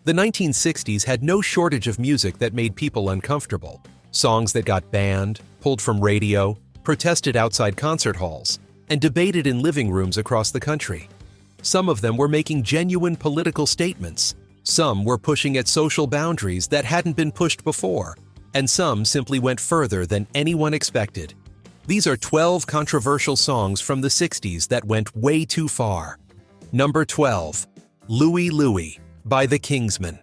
The 1960s had no shortage of music that made people uncomfortable. Songs that got banned, pulled from radio, protested outside concert halls, and debated in living rooms across the country. Some of them were making genuine political statements. Some were pushing at social boundaries that hadn't been pushed before, and some simply went further than anyone expected. These are 12 controversial songs from the 60s that went way too far. Number 12. Louie Louie by the Kingsmen.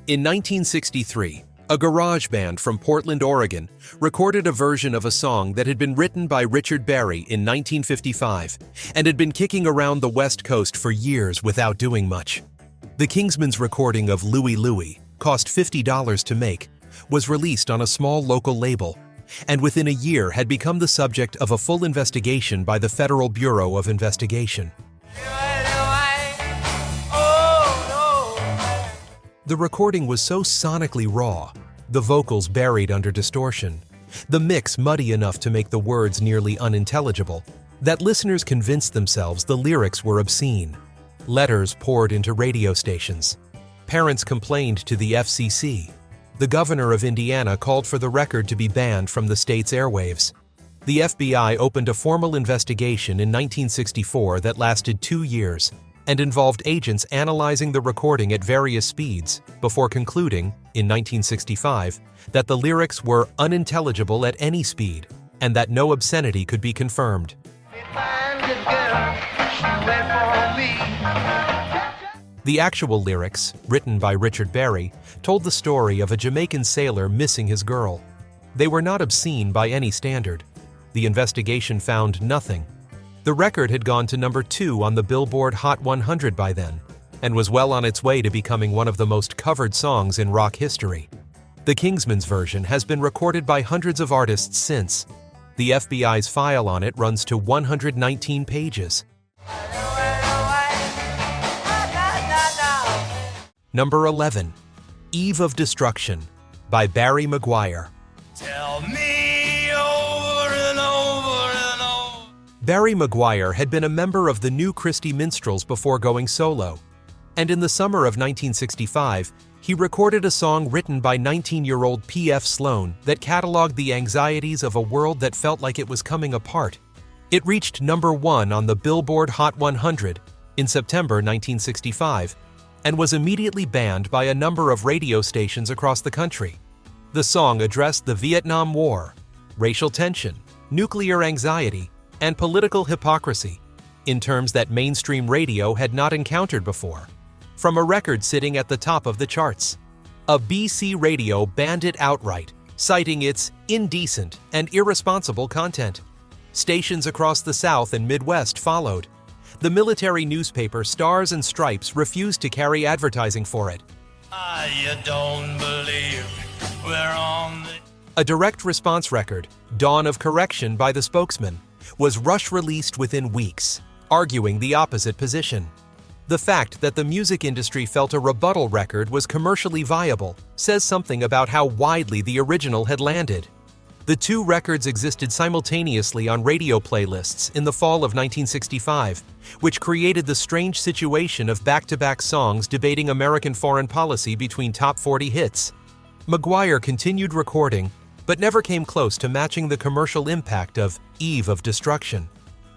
In 1963, a garage band from Portland, Oregon, recorded a version of a song that had been written by Richard Berry in 1955 and had been kicking around the West Coast for years without doing much. The Kingsmen's recording of Louie Louie, cost $50 to make, was released on a small local label, and within a year had become the subject of a full investigation by the Federal Bureau of Investigation. The recording was so sonically raw, the vocals buried under distortion, the mix muddy enough to make the words nearly unintelligible, that listeners convinced themselves the lyrics were obscene. Letters poured into radio stations. Parents complained to the FCC. The governor of Indiana called for the record to be banned from the state's airwaves. The FBI opened a formal investigation in 1964 that lasted 2 years and involved agents analyzing the recording at various speeds before concluding, in 1965, that the lyrics were unintelligible at any speed and that no obscenity could be confirmed. The actual lyrics, written by Richard Berry, told the story of a Jamaican sailor missing his girl. They were not obscene by any standard. The investigation found nothing. The record had gone to number 2 on the Billboard Hot 100 by then, and was well on its way to becoming one of the most covered songs in rock history. The Kingsmen's version has been recorded by hundreds of artists since. The FBI's file on it runs to 119 pages. Number 11. Eve of Destruction by Barry McGuire. Tell me over and over and over. Barry McGuire had been a member of the New Christy Minstrels before going solo, and in the summer of 1965, he recorded a song written by 19-year-old P.F. Sloan that cataloged the anxieties of a world that felt like it was coming apart. It reached number 1 on the Billboard Hot 100 in September 1965, and was immediately banned by a number of radio stations across the country. The song addressed the Vietnam War, racial tension, nuclear anxiety, and political hypocrisy in terms that mainstream radio had not encountered before, from a record sitting at the top of the charts. A BC radio banned it outright, citing its indecent and irresponsible content. Stations across the South and Midwest followed. The military newspaper Stars and Stripes refused to carry advertising for it. You don't believe we're on the... A direct response record, Dawn of Correction by the Spokesman, was rush-released within weeks, arguing the opposite position. The fact that the music industry felt a rebuttal record was commercially viable says something about how widely the original had landed. The two records existed simultaneously on radio playlists in the fall of 1965, which created the strange situation of back-to-back songs debating American foreign policy between top 40 hits. McGuire continued recording, but never came close to matching the commercial impact of Eve of Destruction.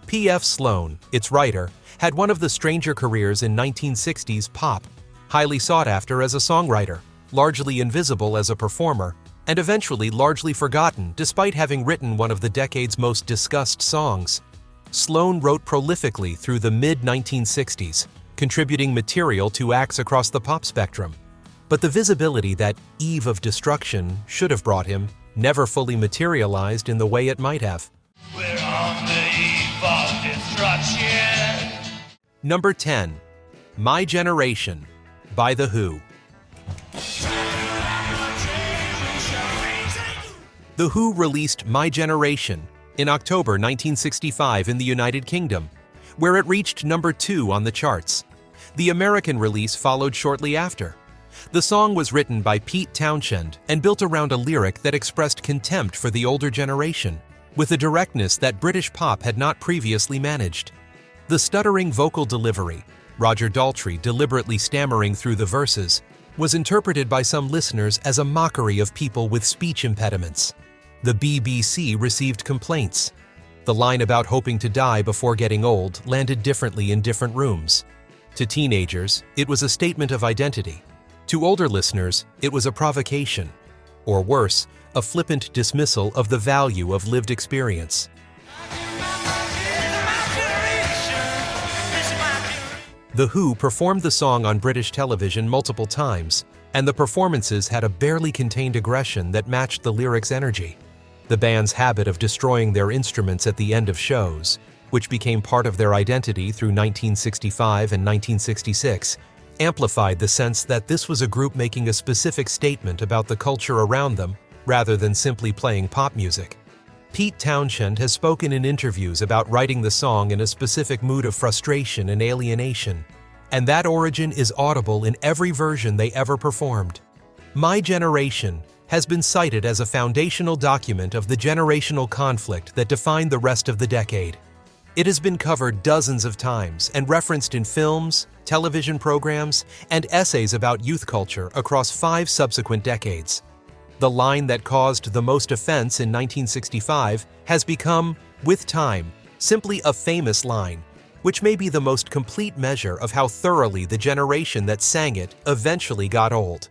P.F. Sloan, its writer, had one of the stranger careers in 1960s pop, highly sought after as a songwriter, largely invisible as a performer, and eventually largely forgotten despite having written one of the decade's most discussed songs. Sloan wrote prolifically through the mid-1960s, contributing material to acts across the pop spectrum. But the visibility that Eve of Destruction should have brought him never fully materialized in the way it might have. We're on the eve of destruction. Number 10. My Generation by The Who. The Who released My Generation in October 1965 in the United Kingdom, where it reached number 2 on the charts. The American release followed shortly after. The song was written by Pete Townshend and built around a lyric that expressed contempt for the older generation, with a directness that British pop had not previously managed. The stuttering vocal delivery, Roger Daltrey deliberately stammering through the verses, was interpreted by some listeners as a mockery of people with speech impediments. The BBC received complaints. The line about hoping to die before getting old landed differently in different rooms. To teenagers, it was a statement of identity. To older listeners, it was a provocation. Or worse, a flippant dismissal of the value of lived experience. The Who performed the song on British television multiple times, and the performances had a barely contained aggression that matched the lyrics' energy. The band's habit of destroying their instruments at the end of shows, which became part of their identity through 1965 and 1966, amplified the sense that this was a group making a specific statement about the culture around them rather than simply playing pop music. Pete Townshend has spoken in interviews about writing the song in a specific mood of frustration and alienation, and that origin is audible in every version they ever performed. My Generation has been cited as a foundational document of the generational conflict that defined the rest of the decade. It has been covered dozens of times and referenced in films, television programs, and essays about youth culture across 5 subsequent decades. The line that caused the most offense in 1965 has become, with time, simply a famous line, which may be the most complete measure of how thoroughly the generation that sang it eventually got old.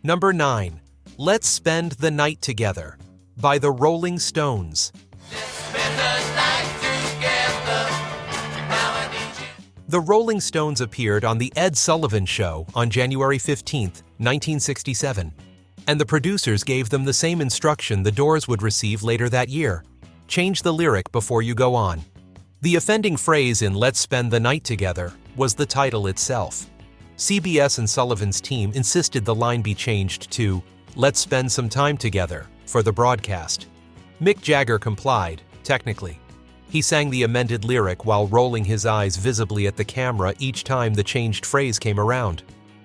Number 9. Let's Spend the Night Together by the Rolling Stones. The Rolling Stones appeared on The Ed Sullivan Show on January 15, 1967, and the producers gave them the same instruction the Doors would receive later that year: change the lyric before you go on. The offending phrase in Let's Spend the Night Together was the title itself. CBS and Sullivan's team insisted the line be changed to Let's Spend Some Time Together for the broadcast. Mick Jagger complied, technically. He sang the amended lyric while rolling his eyes visibly at the camera each time the changed phrase came around.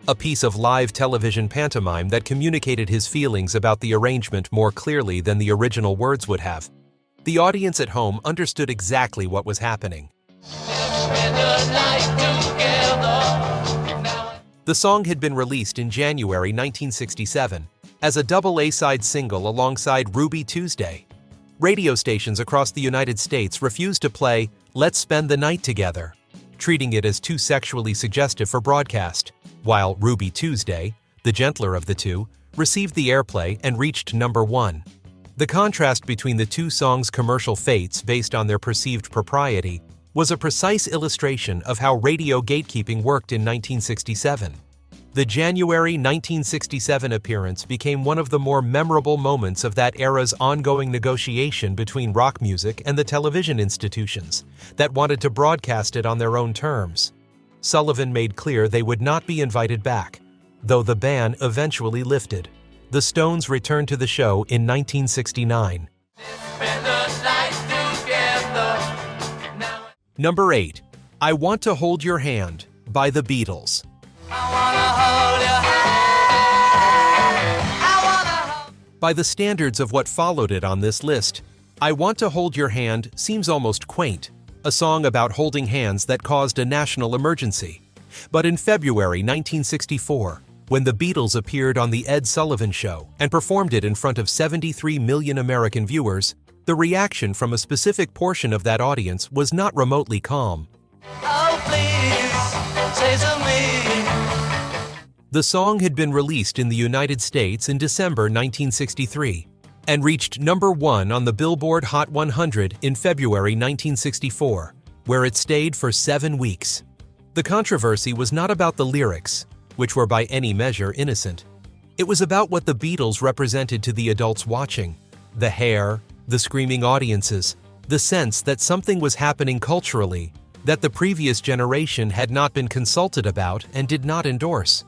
A piece of live television pantomime that communicated his feelings about the arrangement more clearly than the original words would have. The audience at home understood exactly what was happening. The song had been released in January 1967 as a double A-side single alongside Ruby Tuesday. Radio stations across the United States refused to play Let's Spend the Night Together, treating it as too sexually suggestive for broadcast, while Ruby Tuesday, the gentler of the two, received the airplay and reached number 1. The contrast between the two songs' commercial fates based on their perceived propriety was a precise illustration of how radio gatekeeping worked in 1967. The January 1967 appearance became one of the more memorable moments of that era's ongoing negotiation between rock music and the television institutions that wanted to broadcast it on their own terms. Sullivan made clear they would not be invited back, though the ban eventually lifted. The Stones returned to the show in 1969. Number 8. I Want to Hold Your Hand by the Beatles. By the standards of what followed it on this list, I Want to Hold Your Hand seems almost quaint, a song about holding hands that caused a national emergency. But in February 1964, when the Beatles appeared on The Ed Sullivan Show and performed it in front of 73 million American viewers, the reaction from a specific portion of that audience was not remotely calm. Oh, please, say to me. The song had been released in the United States in December 1963 and reached number 1 on the Billboard Hot 100 in February 1964, where it stayed for 7 weeks. The controversy was not about the lyrics, which were by any measure innocent. It was about what the Beatles represented to the adults watching: the hair, the screaming audiences, the sense that something was happening culturally that the previous generation had not been consulted about and did not endorse.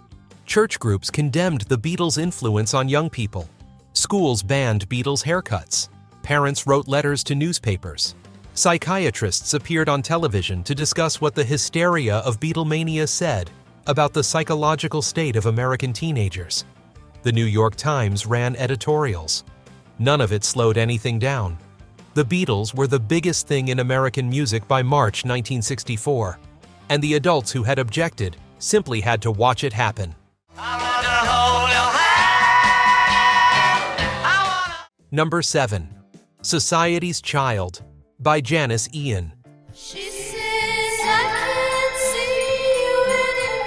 Church groups condemned the Beatles' influence on young people. Schools banned Beatles haircuts. Parents wrote letters to newspapers. Psychiatrists appeared on television to discuss what the hysteria of Beatlemania said about the psychological state of American teenagers. The New York Times ran editorials. None of it slowed anything down. The Beatles were the biggest thing in American music by March 1964, and the adults who had objected simply had to watch it happen. Number 7. Society's Child by Janis Ian. She says I can't see you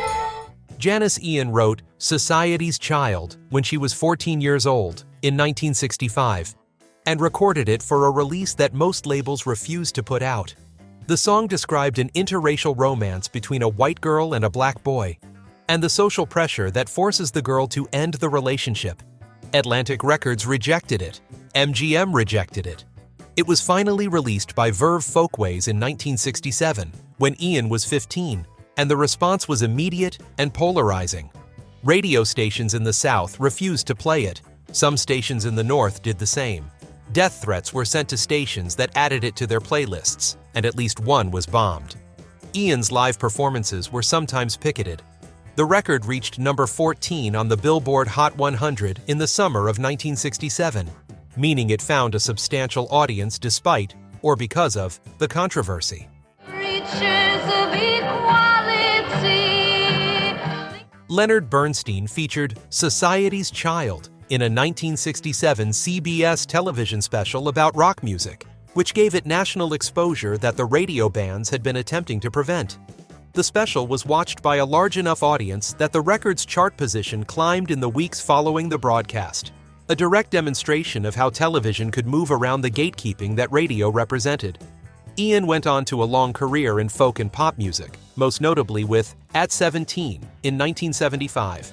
anymore. Janis Ian wrote Society's Child when she was 14 years old in 1965 and recorded it for a release that most labels refused to put out. The song described an interracial romance between a white girl and a black boy, and the social pressure that forces the girl to end the relationship. Atlantic Records rejected it. MGM rejected it. It was finally released by Verve Folkways in 1967, when Ian was 15, and the response was immediate and polarizing. Radio stations in the South refused to play it. Some stations in the North did the same. Death threats were sent to stations that added it to their playlists, and at least one was bombed. Ian's live performances were sometimes picketed. The record reached number 14 on the Billboard Hot 100 in the summer of 1967, meaning it found a substantial audience despite, or because of, the controversy. Creatures of equality. Leonard Bernstein featured Society's Child in a 1967 CBS television special about rock music, which gave it national exposure that the radio bans had been attempting to prevent. The special was watched by a large enough audience that the record's chart position climbed in the weeks following the broadcast, a direct demonstration of how television could move around the gatekeeping that radio represented. Ian went on to a long career in folk and pop music, most notably with At 17 in 1975.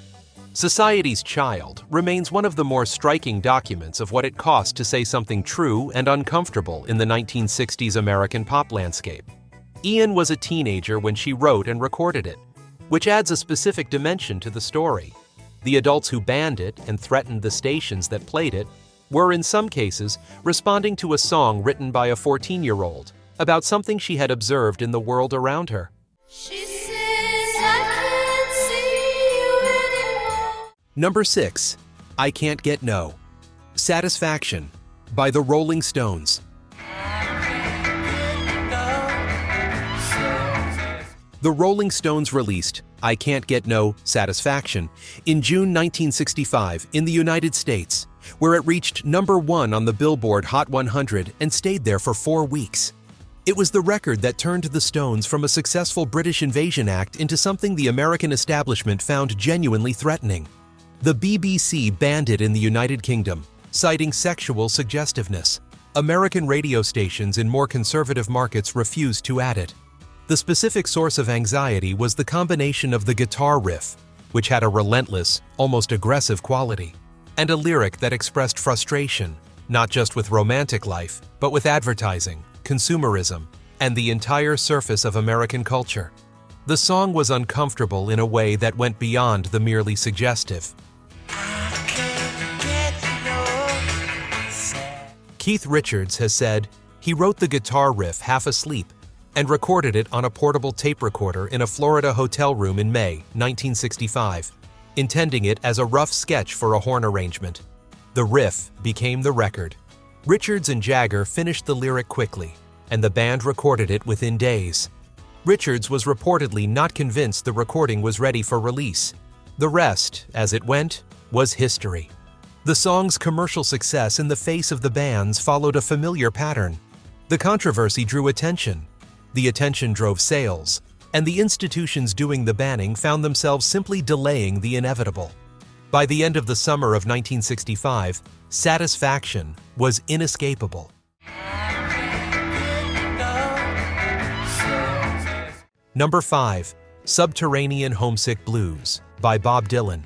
Society's Child remains one of the more striking documents of what it cost to say something true and uncomfortable in the 1960s American pop landscape. Ian was a teenager when she wrote and recorded it, which adds a specific dimension to the story. The adults who banned it and threatened the stations that played it were, in some cases, responding to a song written by a 14-year-old about something she had observed in the world around her. She says I can't see you anymore. Number 6. I Can't Get No. Satisfaction by the Rolling Stones. The Rolling Stones released I Can't Get No Satisfaction in June 1965 in the United States, where it reached number 1 on the Billboard Hot 100 and stayed there for 4 weeks. It was the record that turned the Stones from a successful British invasion act into something the American establishment found genuinely threatening. The BBC banned it in the United Kingdom, citing sexual suggestiveness. American radio stations in more conservative markets refused to add it. The specific source of anxiety was the combination of the guitar riff, which had a relentless, almost aggressive quality, and a lyric that expressed frustration, not just with romantic life, but with advertising, consumerism, and the entire surface of American culture. The song was uncomfortable in a way that went beyond the merely suggestive. Keith Richards has said he wrote the guitar riff half asleep and recorded it on a portable tape recorder in a Florida hotel room in May 1965, intending it as a rough sketch for a horn arrangement. The riff became the record. Richards and Jagger finished the lyric quickly, and the band recorded it within days. Richards was reportedly not convinced the recording was ready for release. The rest, as it went, was history. The song's commercial success in the face of the bans followed a familiar pattern. The controversy drew attention. The attention drove sales, and the institutions doing the banning found themselves simply delaying the inevitable. By the end of the summer of 1965, Satisfaction was inescapable. Number 5. Subterranean Homesick Blues by Bob Dylan.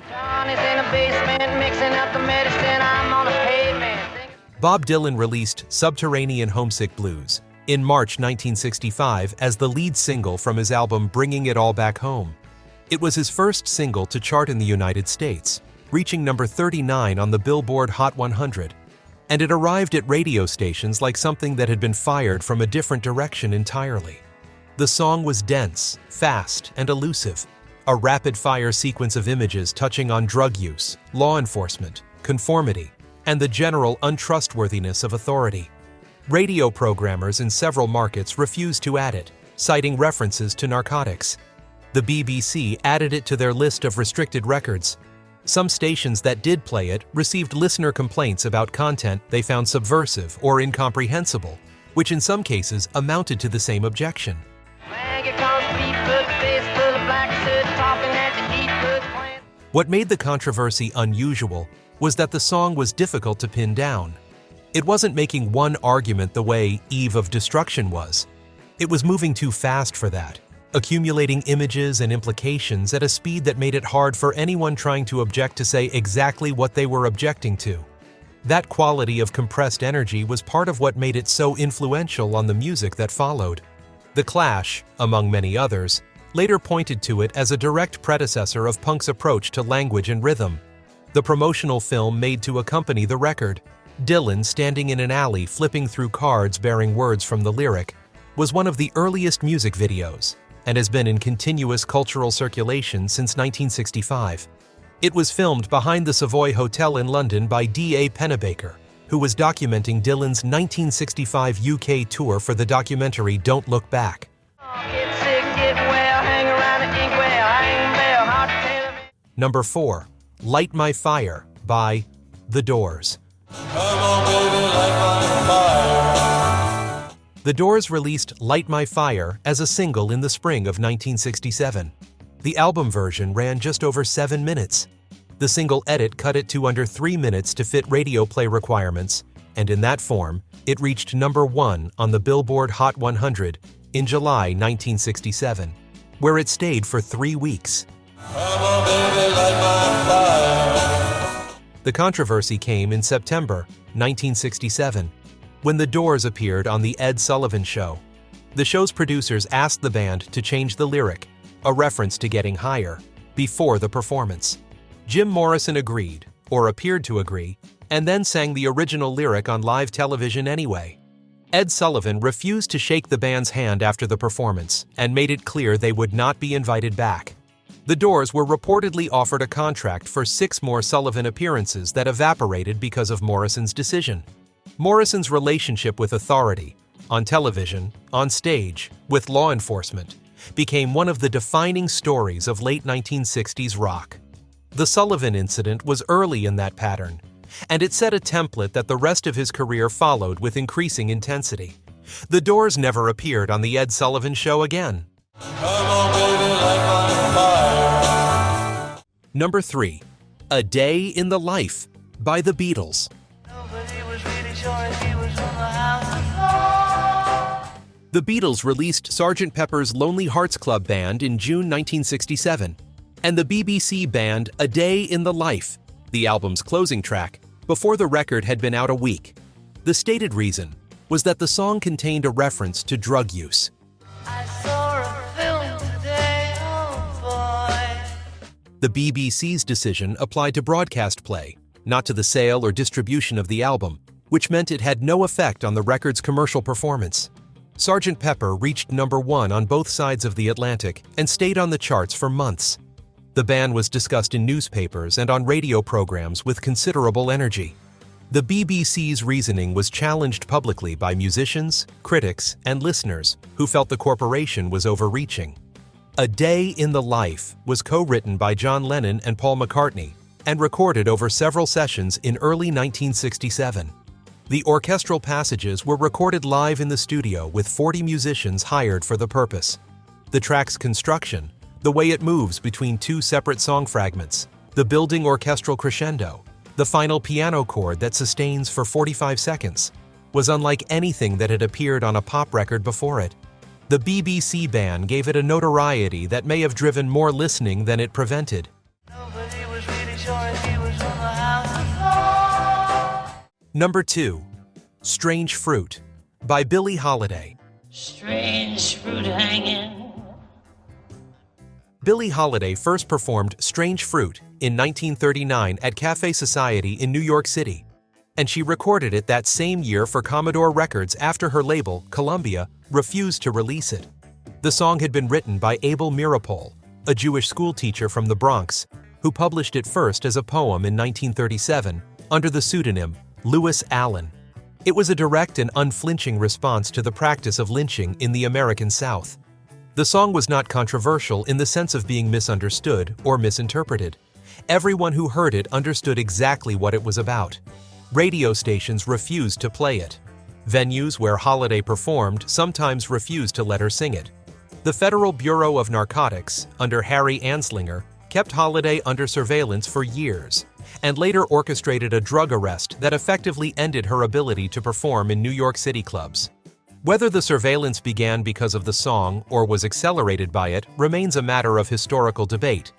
Johnny's in a basement mixing up the medicine. I'm on a pavement. Bob Dylan released Subterranean Homesick Blues in March 1965 as the lead single from his album Bringing It All Back Home. It was his first single to chart in the United States, reaching number 39 on the Billboard Hot 100, and it arrived at radio stations like something that had been fired from a different direction entirely. The song was dense, fast, and elusive, a rapid-fire sequence of images touching on drug use, law enforcement, conformity, and the general untrustworthiness of authority. Radio programmers in several markets refused to add it, citing references to narcotics. The BBC added it to their list of restricted records. Some stations that did play it received listener complaints about content they found subversive or incomprehensible, which in some cases amounted to the same objection. What made the controversy unusual was that the song was difficult to pin down. It wasn't making one argument the way Eve of Destruction was. It was moving too fast for that, accumulating images and implications at a speed that made it hard for anyone trying to object to say exactly what they were objecting to. That quality of compressed energy was part of what made it so influential on the music that followed. The Clash, among many others, later pointed to it as a direct predecessor of punk's approach to language and rhythm. The promotional film made to accompany the record, Dylan standing in an alley flipping through cards bearing words from the lyric, was one of the earliest music videos and has been in continuous cultural circulation since 1965. It was filmed behind the Savoy Hotel in London by D.A. Pennebaker, who was documenting Dylan's 1965 UK tour for the documentary Don't Look Back. Number 4. Light My Fire by The Doors. The Doors released Light My Fire as a single in the spring of 1967. The album version ran just over 7 minutes. The single edit cut it to under 3 minutes to fit radio play requirements, and in that form, it reached number 1 on the Billboard Hot 100 in July 1967, where it stayed for 3 weeks. The controversy came in September 1967, when The Doors appeared on The Ed Sullivan Show. The show's producers asked the band to change the lyric, a reference to getting higher, before the performance. Jim Morrison agreed, or appeared to agree, and then sang the original lyric on live television anyway. Ed Sullivan refused to shake the band's hand after the performance and made it clear they would not be invited back. The Doors were reportedly offered a contract for 6 more Sullivan appearances that evaporated because of Morrison's decision. Morrison's relationship with authority, on television, on stage, with law enforcement, became one of the defining stories of late 1960s rock. The Sullivan incident was early in that pattern, and it set a template that the rest of his career followed with increasing intensity. The Doors never appeared on The Ed Sullivan Show again. Number 3. A Day in the Life by The Beatles. The Beatles released Sgt. Pepper's Lonely Hearts Club Band in June 1967, and the BBC banned A Day in the Life, the album's closing track, before the record had been out a week. The stated reason was that the song contained a reference to drug use. I saw a film today, oh boy. The BBC's decision applied to broadcast play, not to the sale or distribution of the album, which meant it had no effect on the record's commercial performance. Sgt. Pepper reached number 1 on both sides of the Atlantic and stayed on the charts for months. The ban was discussed in newspapers and on radio programs with considerable energy. The BBC's reasoning was challenged publicly by musicians, critics, and listeners who felt the corporation was overreaching. A Day in the Life was co-written by John Lennon and Paul McCartney and recorded over several sessions in early 1967. The orchestral passages were recorded live in the studio with 40 musicians hired for the purpose. The track's construction, the way it moves between 2 separate song fragments, the building orchestral crescendo, the final piano chord that sustains for 45 seconds, was unlike anything that had appeared on a pop record before it. The BBC ban gave it a notoriety that may have driven more listening than it prevented. Number 2. Strange Fruit by Billie Holiday. Strange fruit hanging. Billie Holiday first performed Strange Fruit in 1939 at Cafe Society in New York City, and she recorded it that same year for Commodore Records after her label, Columbia, refused to release it. The song had been written by Abel Meeropol, a Jewish schoolteacher from the Bronx, who published it first as a poem in 1937 under the pseudonym Louis Allen. It was a direct and unflinching response to the practice of lynching in the American South. The song was not controversial in the sense of being misunderstood or misinterpreted. Everyone who heard it understood exactly what it was about. Radio stations refused to play it. Venues where Holiday performed sometimes refused to let her sing it. The Federal Bureau of Narcotics, under Harry Anslinger, kept Holiday under surveillance for years, and later orchestrated a drug arrest that effectively ended her ability to perform in New York City clubs. Whether the surveillance began because of the song or was accelerated by it remains a matter of historical debate,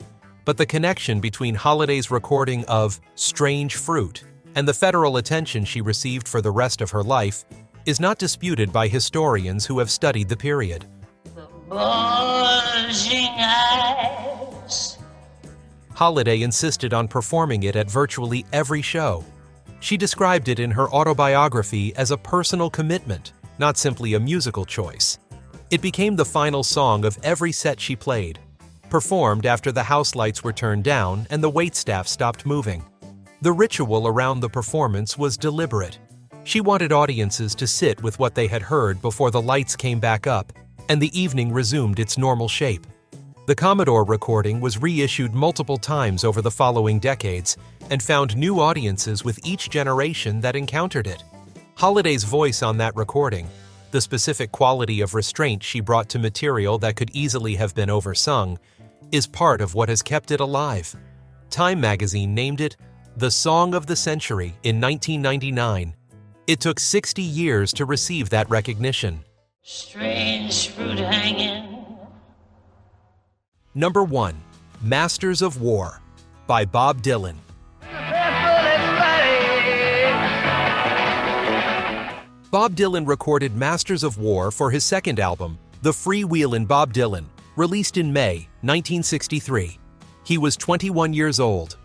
but the connection between Holiday's recording of Strange Fruit and the federal attention she received for the rest of her life is not disputed by historians who have studied the period. Bulging eyes. Holiday insisted on performing it at virtually every show. She described it in her autobiography as a personal commitment, not simply a musical choice. It became the final song of every set she played, performed after the house lights were turned down and the waitstaff stopped moving. The ritual around the performance was deliberate. She wanted audiences to sit with what they had heard before the lights came back up and the evening resumed its normal shape. The Commodore recording was reissued multiple times over the following decades and found new audiences with each generation that encountered it. Holiday's voice on that recording, the specific quality of restraint she brought to material that could easily have been oversung, is part of what has kept it alive. Time magazine named it the Song of the Century in 1999. It took 60 years to receive that recognition. Strange fruit hanging. Number 1. Masters of War by Bob Dylan. Bob Dylan recorded Masters of War for his second album, The Freewheelin' Bob Dylan, released in May 1963. He was 21 years old.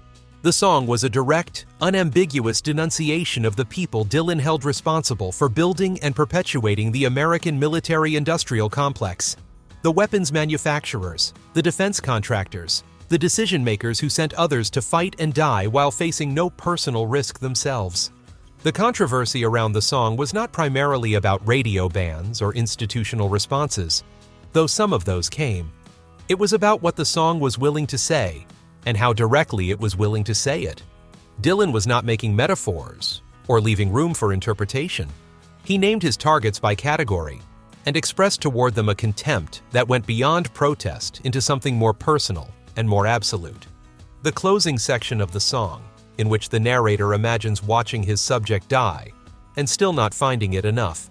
The song was a direct, unambiguous denunciation of the people Dylan held responsible for building and perpetuating the American military-industrial complex. The weapons manufacturers, the defense contractors, the decision-makers who sent others to fight and die while facing no personal risk themselves. The controversy around the song was not primarily about radio bans or institutional responses, though some of those came. It was about what the song was willing to say and how directly it was willing to say it. Dylan was not making metaphors or leaving room for interpretation. He named his targets by category and expressed toward them a contempt that went beyond protest into something more personal and more absolute. The closing section of the song, in which the narrator imagines watching his subject die and still not finding it enough,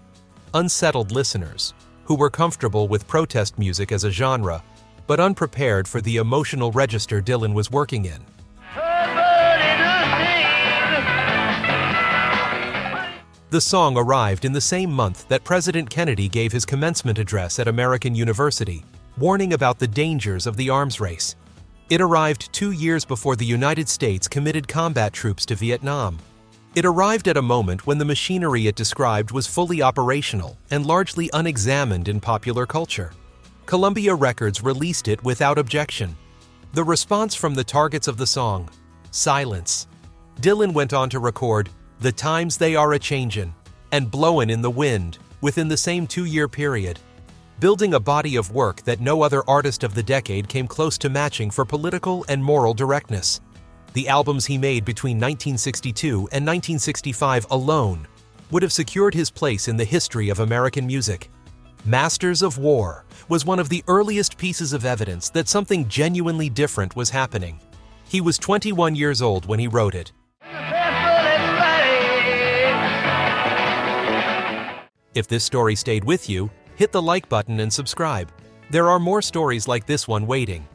unsettled listeners who were comfortable with protest music as a genre, but unprepared for the emotional register Dylan was working in. The song arrived in the same month that President Kennedy gave his commencement address at American University, warning about the dangers of the arms race. It arrived 2 years before the United States committed combat troops to Vietnam. It arrived at a moment when the machinery it described was fully operational and largely unexamined in popular culture. Columbia Records released it without objection. The response from the targets of the song? Silence. Dylan went on to record The Times They Are A-Changin' and Blowin' in the Wind within the same 2-year period, building a body of work that no other artist of the decade came close to matching for political and moral directness. The albums he made between 1962 and 1965 alone would have secured his place in the history of American music. Masters of War was one of the earliest pieces of evidence that something genuinely different was happening. He was 21 years old when he wrote it. If this story stayed with you, hit the like button and subscribe. There are more stories like this one waiting.